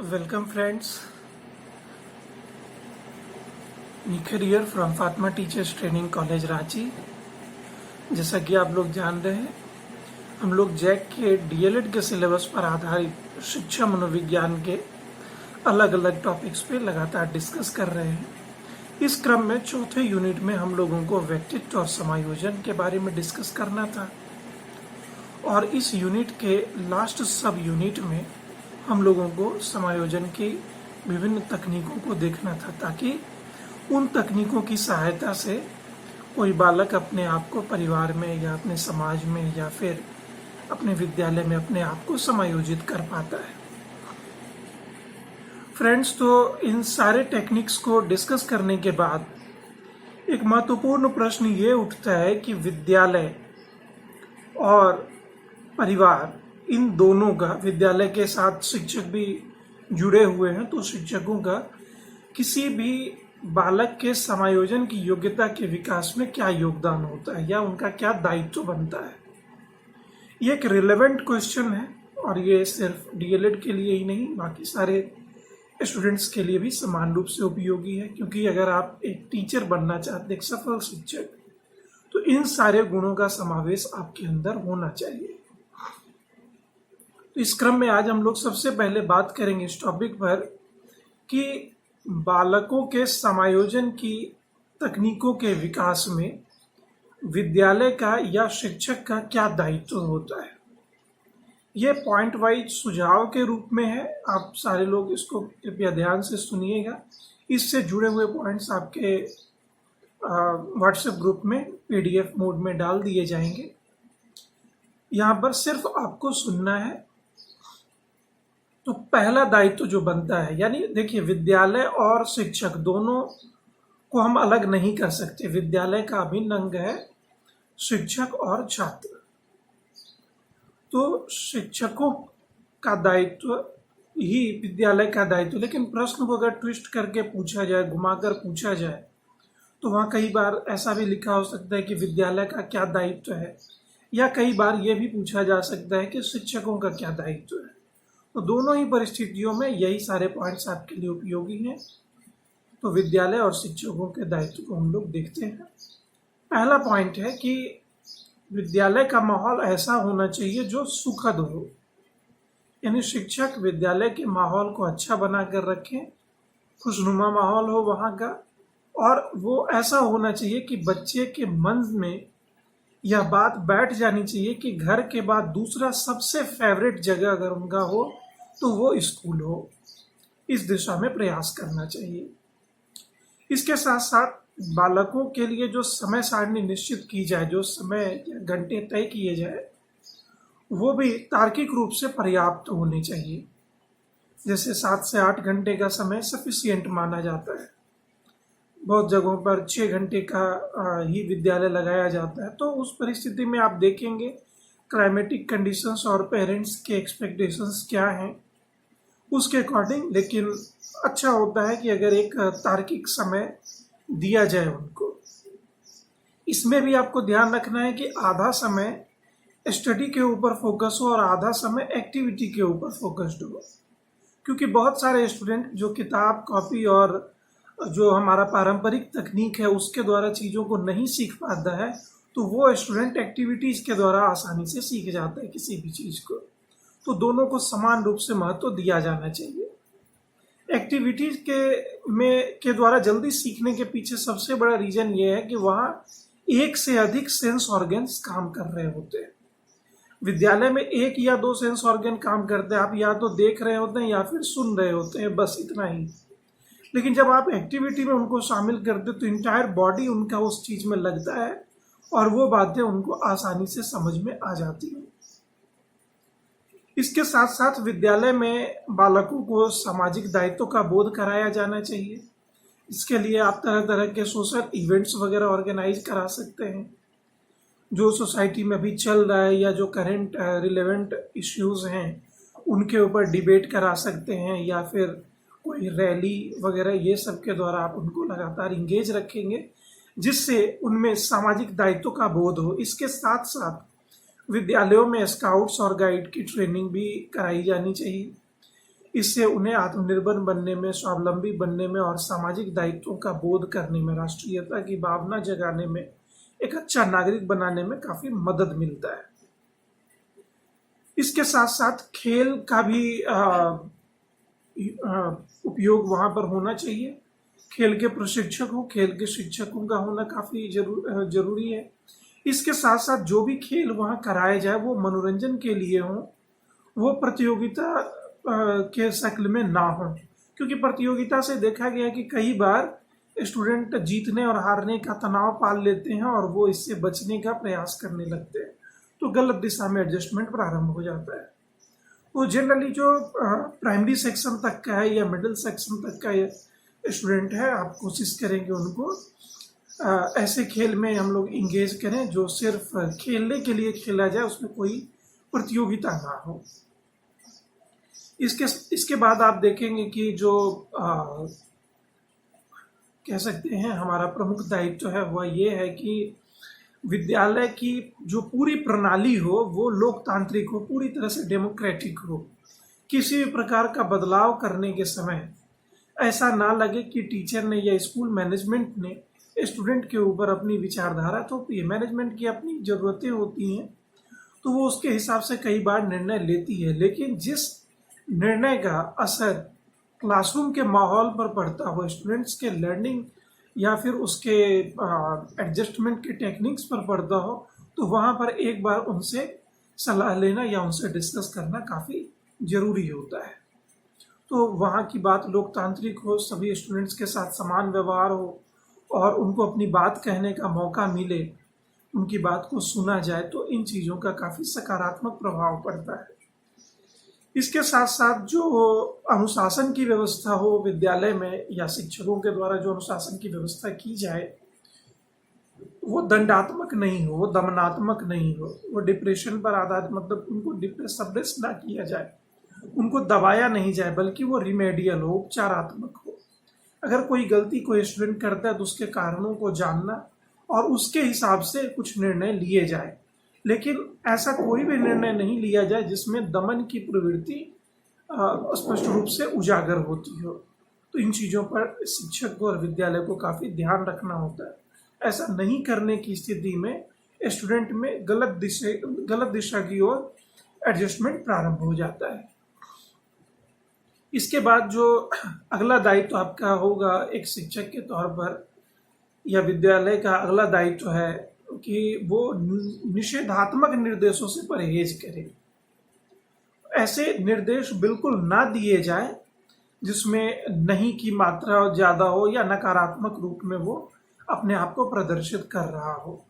Welcome friends, Nikhil here from Fatima teachers training college Ranchi. जैसा कि आप लोग जान रहे हैं, हम लोग जैक के डीएलएड के सिलेबस पर आधारित शिक्षा मनोविज्ञान के अलग अलग टॉपिक्स पे लगातार डिस्कस कर रहे हैं। इस क्रम में चौथे यूनिट में हम लोगों को व्यक्तित्व और समायोजन के बारे में डिस्कस करना था, और इस यूनिट के लास्ट सब यूनिट में हम लोगों को समायोजन की विभिन्न तकनीकों को देखना था, ताकि उन तकनीकों की सहायता से कोई बालक अपने आप को परिवार में या अपने समाज में या फिर अपने विद्यालय में अपने आप को समायोजित कर पाता है। फ्रेंड्स, तो इन सारे टेक्निक्स को डिस्कस करने के बाद एक महत्वपूर्ण प्रश्न ये उठता है कि विद्यालय और परिवार, इन दोनों का, विद्यालय के साथ शिक्षक भी जुड़े हुए हैं, तो शिक्षकों का किसी भी बालक के समायोजन की योग्यता के विकास में क्या योगदान होता है या उनका क्या दायित्व बनता है। ये एक रिलेवेंट क्वेश्चन है, और ये सिर्फ डीएलएड के लिए ही नहीं, बाकी सारे स्टूडेंट्स के लिए भी समान रूप से उपयोगी है। क्योंकि अगर आप एक टीचर बनना चाहते हैं, एक सफल शिक्षक, तो इन सारे गुणों का समावेश आपके अंदर होना चाहिए। तो इस क्रम में आज हम लोग सबसे पहले बात करेंगे इस टॉपिक पर कि बालकों के समायोजन की तकनीकों के विकास में विद्यालय का या शिक्षक का क्या दायित्व होता है। ये पॉइंट वाइज सुझाव के रूप में है, आप सारे लोग इसको कृपया ध्यान से सुनिएगा। इससे जुड़े हुए पॉइंट्स आपके व्हाट्सएप ग्रुप में पीडीएफ मोड में डाल दिए जाएंगे। यहाँ पर सिर्फ आपको सुनना है। तो पहला दायित्व जो बनता है, यानी देखिए, विद्यालय और शिक्षक दोनों को हम अलग नहीं कर सकते। विद्यालय का अभिन्न अंग है शिक्षक और छात्र। तो शिक्षकों का दायित्व ही विद्यालय का दायित्व। लेकिन प्रश्न को अगर ट्विस्ट करके पूछा जाए, घुमाकर पूछा जाए, तो वहाँ कई बार ऐसा भी लिखा हो सकता है कि विद्यालय का क्या दायित्व है, या कई बार ये भी पूछा जा सकता है कि शिक्षकों का क्या दायित्व है। तो दोनों ही परिस्थितियों में यही सारे पॉइंट्स आपके लिए उपयोगी हैं। तो विद्यालय और शिक्षकों के दायित्व को हम लोग देखते हैं। पहला पॉइंट है कि विद्यालय का माहौल ऐसा होना चाहिए जो सुखद हो, यानी शिक्षक विद्यालय के माहौल को अच्छा बनाकर रखें, खुशनुमा माहौल हो वहाँ का, और वो ऐसा होना चाहिए कि बच्चे के मन में यह बात बैठ जानी चाहिए कि घर के बाद दूसरा सबसे फेवरेट जगह अगर उनका हो तो वो स्कूल हो। इस दिशा में प्रयास करना चाहिए। इसके साथ साथ बालकों के लिए जो समय सारणी निश्चित की जाए, जो समय या घंटे तय किए जाए, वो भी तार्किक रूप से पर्याप्त होने चाहिए। जैसे 7 से 8 घंटे का समय सफिशिएंट माना जाता है। बहुत जगहों पर 6 घंटे का ही विद्यालय लगाया जाता है। तो उस परिस्थिति में आप देखेंगे क्लाइमेटिक कंडीशंस और पेरेंट्स के एक्सपेक्टेशंस क्या हैं, उसके अकॉर्डिंग। लेकिन अच्छा होता है कि अगर एक तार्किक समय दिया जाए उनको। इसमें भी आपको ध्यान रखना है कि आधा समय स्टडी के ऊपर फोकस हो और आधा समय एक्टिविटी के ऊपर फोकस्ड हो। क्योंकि बहुत सारे स्टूडेंट जो किताब, कॉपी और जो हमारा पारंपरिक तकनीक है उसके द्वारा चीज़ों को नहीं सीख पाता है, तो वो स्टूडेंट एक्टिविटीज के द्वारा आसानी से सीख जाता है किसी भी चीज़ को। तो दोनों को समान रूप से महत्व दिया जाना चाहिए। एक्टिविटीज के द्वारा जल्दी सीखने के पीछे सबसे बड़ा रीजन ये है कि वहाँ एक से अधिक सेंस ऑर्गन्स काम कर रहे होते हैं। विद्यालय में 1 या 2 सेंस ऑर्गन काम करते हैं, आप या तो देख रहे होते हैं या फिर सुन रहे होते हैं, बस इतना ही। लेकिन जब आप एक्टिविटी में उनको शामिल करते तो इंटायर बॉडी उनका उस चीज में लगता है और वो बातें उनको आसानी से समझ में आ जाती हैं। इसके साथ साथ विद्यालय में बालकों को सामाजिक दायित्व का बोध कराया जाना चाहिए। इसके लिए आप तरह तरह के सोशल इवेंट्स वगैरह ऑर्गेनाइज करा सकते हैं, जो सोसाइटी में अभी चल रहा है या जो करंट रिलेवेंट इश्यूज हैं उनके ऊपर डिबेट करा सकते हैं, या फिर कोई रैली वगैरह, ये सब के द्वारा आप उनको लगातार इंगेज रखेंगे, जिससे उनमें सामाजिक दायित्व का बोध हो। इसके साथ साथ विद्यालयों में स्काउट्स और गाइड की ट्रेनिंग भी कराई जानी चाहिए। इससे उन्हें आत्मनिर्भर बनने में, स्वावलंबी बनने में और सामाजिक दायित्वों का बोध करने में, राष्ट्रीयता की भावना जगाने में, एक अच्छा नागरिक बनाने में काफी मदद मिलता है। इसके साथ साथ खेल का भी उपयोग वहां पर होना चाहिए। खेल के प्रशिक्षक हो, खेल के शिक्षकों का होना काफी जरूरी है। इसके साथ साथ जो भी खेल वहां कराए जाए वो मनोरंजन के लिए हो, वो प्रतियोगिता के शक्ल में ना हो, क्योंकि प्रतियोगिता से देखा गया कि कई बार स्टूडेंट जीतने और हारने का तनाव पाल लेते हैं और वो इससे बचने का प्रयास करने लगते हैं, तो गलत दिशा में एडजस्टमेंट प्रारंभ हो जाता है। तो जनरली जो प्राइमरी सेक्शन तक का है या मिडिल सेक्शन तक का स्टूडेंट है, आप कोशिश करेंगे उनको ऐसे खेल में हम लोग इंगेज करें जो सिर्फ खेलने के लिए खेला जाए, उसमें कोई प्रतियोगिता ना हो। इसके बाद आप देखेंगे कि जो कह सकते हैं हमारा प्रमुख दायित्व है वह ये है कि विद्यालय की जो पूरी प्रणाली हो वो लोकतांत्रिक हो, पूरी तरह से डेमोक्रेटिक हो। किसी भी प्रकार का बदलाव करने के समय ऐसा ना लगे कि टीचर ने या स्कूल मैनेजमेंट ने स्टूडेंट के ऊपर अपनी विचारधारा थोपी है। मैनेजमेंट की अपनी ज़रूरतें होती हैं, तो वो उसके हिसाब से कई बार निर्णय लेती है, लेकिन जिस निर्णय का असर क्लासरूम के माहौल पर पड़ता हो, स्टूडेंट्स के लर्निंग या फिर उसके एडजस्टमेंट के टेक्निक्स पर पड़ता हो, तो वहाँ पर एक बार उनसे सलाह लेना या उनसे डिस्कस करना काफ़ी ज़रूरी होता है। तो वहाँ की बात लोकतांत्रिक हो, सभी स्टूडेंट्स के साथ समान व्यवहार हो और उनको अपनी बात कहने का मौका मिले, उनकी बात को सुना जाए, तो इन चीज़ों का काफ़ी सकारात्मक प्रभाव पड़ता है। इसके साथ साथ जो अनुशासन की व्यवस्था हो विद्यालय में या शिक्षकों के द्वारा जो अनुशासन की व्यवस्था की जाए वो दंडात्मक नहीं हो, वो दमनात्मक नहीं हो, वो डिप्रेशन पर आधारित, मतलब उनको सब्रेस ना किया जाए, उनको दबाया नहीं जाए, बल्कि वो रिमेडियल हो, उपचारात्मक हो। अगर कोई गलती कोई स्टूडेंट करता है तो उसके कारणों को जानना और उसके हिसाब से कुछ निर्णय लिए जाए, लेकिन ऐसा कोई भी निर्णय नहीं लिया जाए जिसमें दमन की प्रवृत्ति स्पष्ट रूप से उजागर होती हो। तो इन चीज़ों पर शिक्षक को और विद्यालय को काफ़ी ध्यान रखना होता है। ऐसा नहीं करने की स्थिति में स्टूडेंट में गलत दिशा की ओर एडजस्टमेंट प्रारंभ हो जाता है। इसके बाद जो अगला दायित्व आपका होगा एक शिक्षक के तौर पर या विद्यालय का अगला दायित्व है कि वो निषेधात्मक निर्देशों से परहेज करे। ऐसे निर्देश बिल्कुल ना दिए जाए जिसमें नहीं की मात्रा ज़्यादा हो या नकारात्मक रूप में वो अपने आप को प्रदर्शित कर रहा हो।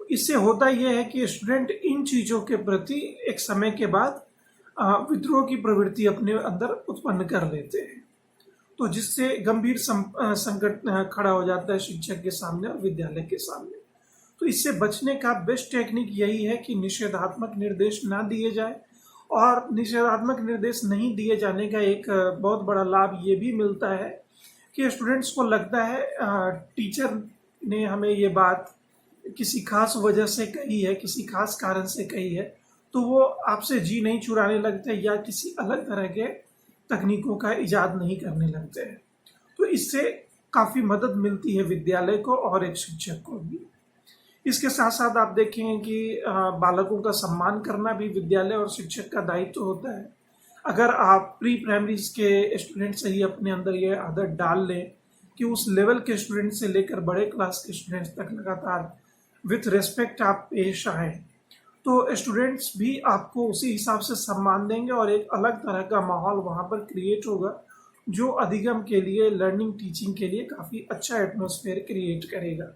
इससे होता यह है कि स्टूडेंट इन चीज़ों के प्रति एक समय के बाद विद्रोह की प्रवृत्ति अपने अंदर उत्पन्न कर लेते हैं, तो जिससे गंभीर संकट खड़ा हो जाता है शिक्षक के सामने और विद्यालय के सामने। तो इससे बचने का बेस्ट टेक्निक यही है कि निषेधात्मक निर्देश ना दिए जाए, और निषेधात्मक निर्देश नहीं दिए जाने का एक बहुत बड़ा लाभ ये भी मिलता है कि स्टूडेंट्स को लगता है टीचर ने हमें ये बात किसी खास वजह से कही है, किसी खास कारण से कही है, तो वो आपसे जी नहीं चुराने लगते या किसी अलग तरह के तकनीकों का इजाद नहीं करने लगते हैं। तो इससे काफ़ी मदद मिलती है विद्यालय को और एक शिक्षक को भी। इसके साथ साथ आप देखेंगे कि बालकों का सम्मान करना भी विद्यालय और शिक्षक का दायित्व होता है। अगर आप प्री प्राइमरी के स्टूडेंट से ही अपने अंदर ये आदत डाल लें कि उस लेवल के स्टूडेंट से लेकर बड़े क्लास के स्टूडेंट्स तक लगातार विथ रिस्पेक्ट आप पेश आए, तो स्टूडेंट्स भी आपको उसी हिसाब से सम्मान देंगे और एक अलग तरह का माहौल वहाँ पर क्रिएट होगा जो अधिगम के लिए, लर्निंग टीचिंग के लिए काफ़ी अच्छा एटमॉस्फेयर क्रिएट करेगा।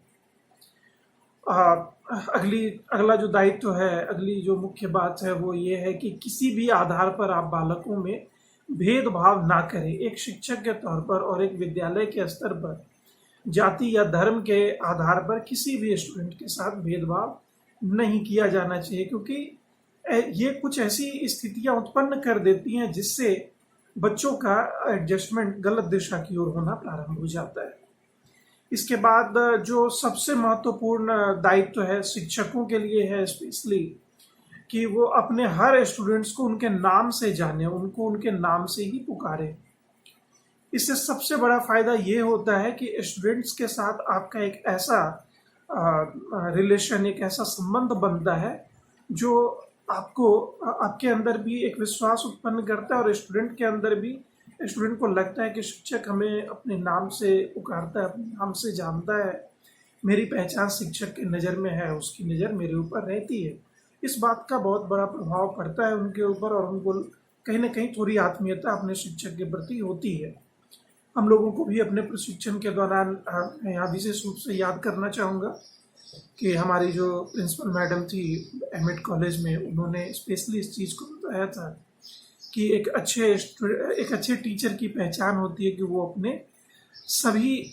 अगला जो दायित्व है, अगली जो मुख्य बात है वो ये है कि किसी भी आधार पर आप बालकों में भेदभाव ना करें। एक शिक्षक के तौर पर और एक विद्यालय के स्तर पर जाति या धर्म के आधार पर किसी भी स्टूडेंट के साथ भेदभाव नहीं किया जाना चाहिए, क्योंकि ये कुछ ऐसी स्थितियां उत्पन्न कर देती हैं जिससे बच्चों का एडजस्टमेंट गलत दिशा की ओर होना प्रारंभ हो जाता है। इसके बाद जो सबसे महत्वपूर्ण दायित्व है शिक्षकों के लिए है स्पेशली, कि वो अपने हर स्टूडेंट्स को उनके नाम से जाने, उनको उनके नाम से ही पुकारे। इससे सबसे बड़ा फायदा ये होता है कि स्टूडेंट्स के साथ आपका एक ऐसा रिलेशन, एक ऐसा संबंध बनता है जो आपको आपके अंदर भी एक विश्वास उत्पन्न करता है और स्टूडेंट के अंदर भी, स्टूडेंट को लगता है कि शिक्षक हमें अपने नाम से पुकारता है, अपने नाम से जानता है, मेरी पहचान शिक्षक की नज़र में है, उसकी नज़र मेरे ऊपर रहती है। इस बात का बहुत बड़ा प्रभाव पड़ता है उनके ऊपर और उनको कहीं ना कहीं थोड़ी आत्मीयता अपने शिक्षक के प्रति होती है। हम लोगों को भी अपने प्रशिक्षण के दौरान मैं यहाँ विशेष रूप से याद करना चाहूँगा कि हमारी जो प्रिंसिपल मैडम थी एमएड कॉलेज में, उन्होंने स्पेशली इस चीज़ को बताया था कि एक अच्छे टीचर की पहचान होती है कि वो अपने सभी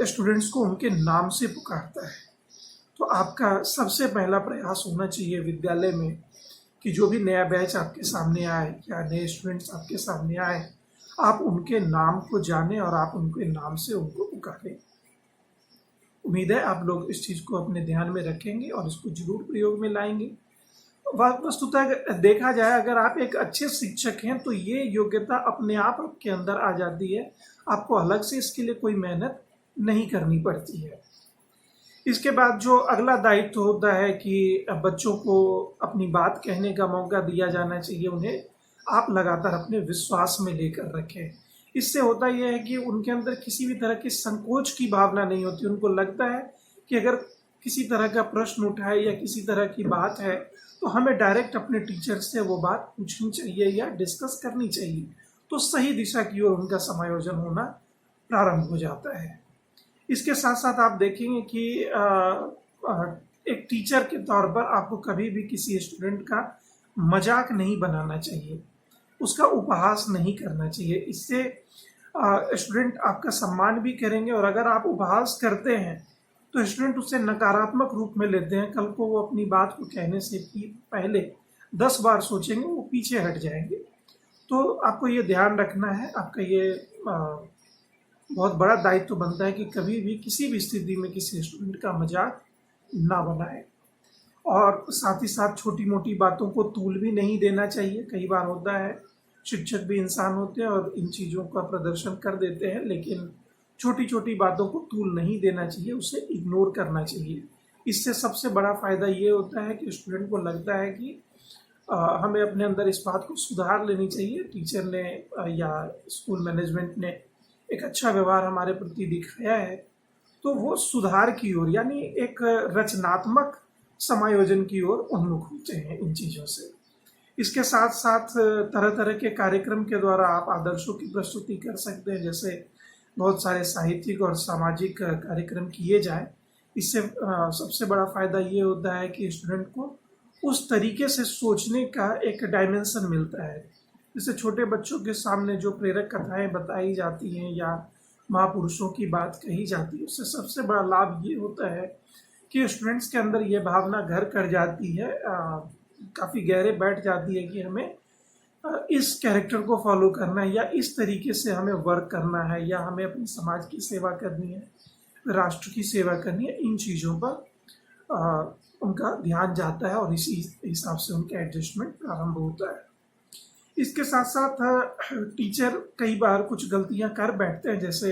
स्टूडेंट्स को उनके नाम से पुकारता है। तो आपका सबसे पहला प्रयास होना चाहिए विद्यालय में कि जो भी नया बैच आपके सामने आए या नए स्टूडेंट्स आपके सामने आए, आप उनके नाम को जानें और आप उनके नाम से उनको पुकारें। उम्मीद है आप लोग इस चीज़ को अपने ध्यान में रखेंगे और इसको जरूर प्रयोग में लाएंगे। वस्तुतः देखा जाए, अगर आप एक अच्छे शिक्षक हैं तो ये योग्यता अपने आप आपके अंदर आ जाती है, आपको अलग से इसके लिए कोई मेहनत नहीं करनी पड़ती है। इसके बाद जो अगला दायित्व होता है कि बच्चों को अपनी बात कहने का मौका दिया जाना चाहिए, उन्हें आप लगातार अपने विश्वास में लेकर रखें। इससे होता यह है कि उनके अंदर किसी भी तरह की संकोच की भावना नहीं होती। उनको लगता है कि अगर किसी तरह का प्रश्न उठाए या किसी तरह की बात है तो हमें डायरेक्ट अपने टीचर से वो बात पूछनी चाहिए या डिस्कस करनी चाहिए, तो सही दिशा की ओर उनका समायोजन होना प्रारंभ हो जाता है। इसके साथ साथ आप देखेंगे कि एक टीचर के तौर पर आपको कभी भी किसी स्टूडेंट का मजाक नहीं बनाना चाहिए, उसका उपहास नहीं करना चाहिए। इससे स्टूडेंट आपका सम्मान भी करेंगे और अगर आप उपहास करते हैं तो स्टूडेंट उससे नकारात्मक रूप में लेते हैं। कल को वो अपनी बात को कहने से पहले 10 बार सोचेंगे, वो पीछे हट जाएंगे। तो आपको ये ध्यान रखना है, आपका ये बहुत बड़ा दायित्व बनता है कि कभी भी किसी भी स्थिति में किसी स्टूडेंट का मजाक ना बनाए। और साथ ही साथ छोटी मोटी बातों को तूल भी नहीं देना चाहिए। कई बार होता है, शिक्षक भी इंसान होते हैं और इन चीज़ों का प्रदर्शन कर देते हैं, लेकिन छोटी छोटी बातों को तूल नहीं देना चाहिए, उसे इग्नोर करना चाहिए। इससे सबसे बड़ा फायदा ये होता है कि स्टूडेंट को लगता है कि हमें अपने अंदर इस बात को सुधार लेनी चाहिए। टीचर ने या स्कूल मैनेजमेंट ने एक अच्छा व्यवहार हमारे प्रति दिखाया है, तो वो सुधार की ओर यानी एक रचनात्मक समायोजन की ओर उन्मुख होते हैं इन चीज़ों से। इसके साथ साथ तरह तरह के कार्यक्रम के द्वारा आप आदर्शों की प्रस्तुति कर सकते हैं, जैसे बहुत सारे साहित्यिक और सामाजिक कार्यक्रम किए जाएं। इससे सबसे बड़ा फायदा ये होता है कि स्टूडेंट को उस तरीके से सोचने का एक डायमेंशन मिलता है। जैसे छोटे बच्चों के सामने जो प्रेरक कथाएं बताई जाती हैं या महापुरुषों की बात कही जाती है, उससे सबसे बड़ा लाभ ये होता है कि स्टूडेंट्स के अंदर ये भावना घर कर जाती है, काफ़ी गहरे बैठ जाती है कि हमें इस कैरेक्टर को फॉलो करना है या इस तरीके से हमें वर्क करना है या हमें अपने समाज की सेवा करनी है, राष्ट्र की सेवा करनी है। इन चीज़ों पर उनका ध्यान जाता है और इसी हिसाब से उनका एडजस्टमेंट प्रारंभ होता है। इसके साथ साथ टीचर कई बार कुछ गलतियां कर बैठते हैं, जैसे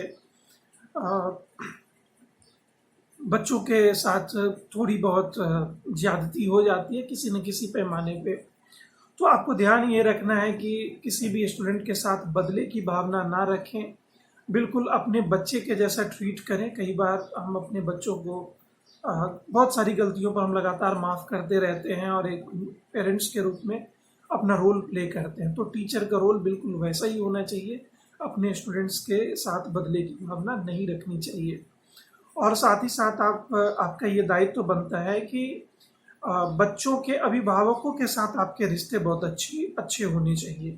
बच्चों के साथ थोड़ी बहुत ज्यादती हो जाती है किसी न किसी पैमाने पे। तो आपको ध्यान ये रखना है कि किसी भी स्टूडेंट के साथ बदले की भावना ना रखें, बिल्कुल अपने बच्चे के जैसा ट्रीट करें। कई बार हम अपने बच्चों को बहुत सारी गलतियों पर हम लगातार माफ़ करते रहते हैं और एक पेरेंट्स के रूप में अपना रोल प्ले करते हैं। तो टीचर का रोल बिल्कुल वैसा ही होना चाहिए, अपने स्टूडेंट्स के साथ बदले की भावना नहीं रखनी चाहिए। और साथ ही साथ आपका ये दायित्व बनता है कि बच्चों के अभिभावकों के साथ आपके रिश्ते बहुत अच्छे होने चाहिए।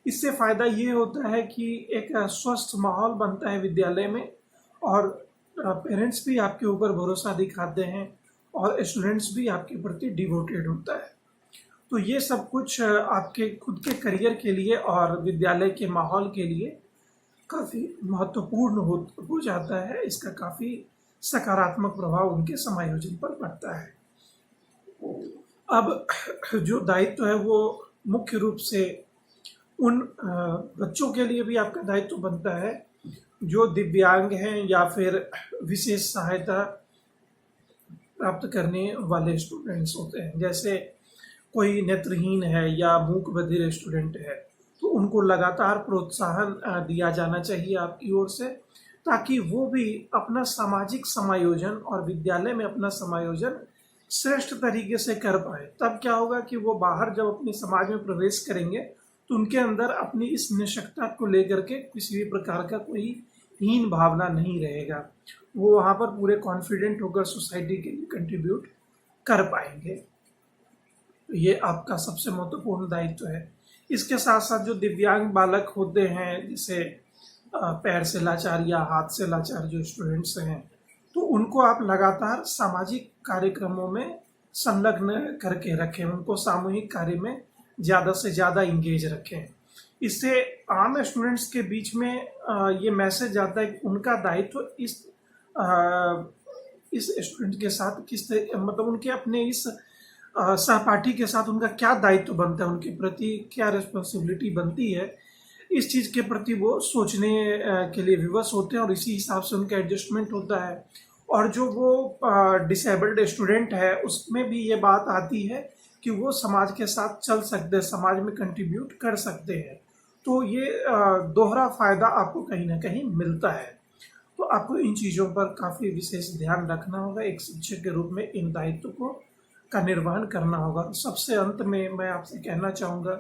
इससे फ़ायदा ये होता है कि एक स्वस्थ माहौल बनता है विद्यालय में और पेरेंट्स भी आपके ऊपर भरोसा दिखाते हैं और स्टूडेंट्स भी आपके प्रति डिवोटेड होता है। तो ये सब कुछ आपके खुद के करियर के लिए और विद्यालय के माहौल के लिए काफ़ी महत्वपूर्ण हो जाता है। इसका काफ़ी सकारात्मक प्रभाव उनके समायोजन पर पड़ता है। अब जो दायित्व है वो मुख्य रूप से उन बच्चों के लिए भी आपका दायित्व बनता है जो दिव्यांग हैं या फिर विशेष सहायता प्राप्त करने वाले स्टूडेंट्स होते हैं। जैसे कोई नेत्रहीन है या मूक बधिर स्टूडेंट है, तो उनको लगातार प्रोत्साहन दिया जाना चाहिए आपकी ओर से, ताकि वो भी अपना सामाजिक समायोजन और विद्यालय में अपना समायोजन श्रेष्ठ तरीके से कर पाए। तब क्या होगा कि वो बाहर जब अपने समाज में प्रवेश करेंगे तो उनके अंदर अपनी इस निष्ठता को लेकर के किसी भी प्रकार का कोई हीन भावना नहीं रहेगा। वो वहाँ पर पूरे कॉन्फिडेंट होकर सोसाइटी के लिए कंट्रीब्यूट कर पाएंगे। तो ये आपका सबसे महत्वपूर्ण दायित्व है। इसके साथ साथ जो दिव्यांग बालक होते हैं, जैसे पैर से लाचार या हाथ से लाचार जो स्टूडेंट्स हैं, तो उनको आप लगातार सामाजिक कार्यक्रमों में संलग्न करके रखें, उनको सामूहिक कार्य में ज़्यादा से ज़्यादा इंगेज रखें। इससे आम स्टूडेंट्स के बीच में ये मैसेज जाता है कि उनका दायित्व इस स्टूडेंट के साथ मतलब उनके अपने इस सहपाठी के साथ उनका क्या दायित्व बनता है, उनके प्रति क्या रिस्पॉन्सिबिलिटी बनती है, इस चीज़ के प्रति वो सोचने के लिए विवश होते हैं और इसी हिसाब से उनका एडजस्टमेंट होता है। और जो वो डिसेबल्ड स्टूडेंट है उसमें भी ये बात आती है कि वो समाज के साथ चल सकते हैं, समाज में कंट्रीब्यूट कर सकते हैं। तो ये दोहरा फायदा आपको कहीं ना कहीं मिलता है। तो आपको इन चीज़ों पर काफ़ी विशेष ध्यान रखना होगा। एक शिक्षक के रूप में इन दायित्व को का निर्वहन करना होगा। सबसे अंत में मैं आपसे कहना चाहूँगा,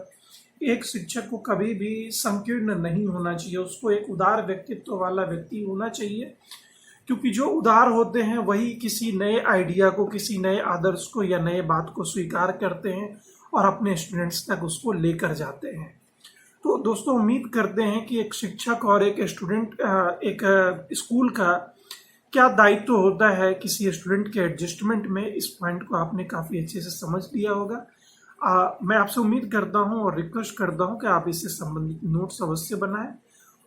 एक शिक्षक को कभी भी संकीर्ण नहीं होना चाहिए, उसको एक उदार व्यक्तित्व वाला व्यक्ति होना चाहिए, क्योंकि जो उदार होते हैं वही किसी नए आइडिया को, किसी नए आदर्श को या नए बात को स्वीकार करते हैं और अपने स्टूडेंट्स तक उसको लेकर जाते हैं। तो दोस्तों, उम्मीद करते हैं कि एक शिक्षक और एक स्टूडेंट, एक स्कूल का क्या दायित्व होता है किसी स्टूडेंट के एडजस्टमेंट में, इस पॉइंट को आपने काफ़ी अच्छे से समझ लिया होगा। मैं आपसे उम्मीद करता हूं और रिक्वेस्ट करता हूं कि आप इससे संबंधित नोट्स अवश्य बनाएं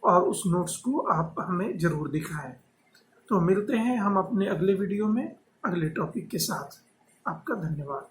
और उस नोट्स को आप हमें ज़रूर दिखाएं। तो मिलते हैं हम अपने अगले वीडियो में अगले टॉपिक के साथ। आपका धन्यवाद।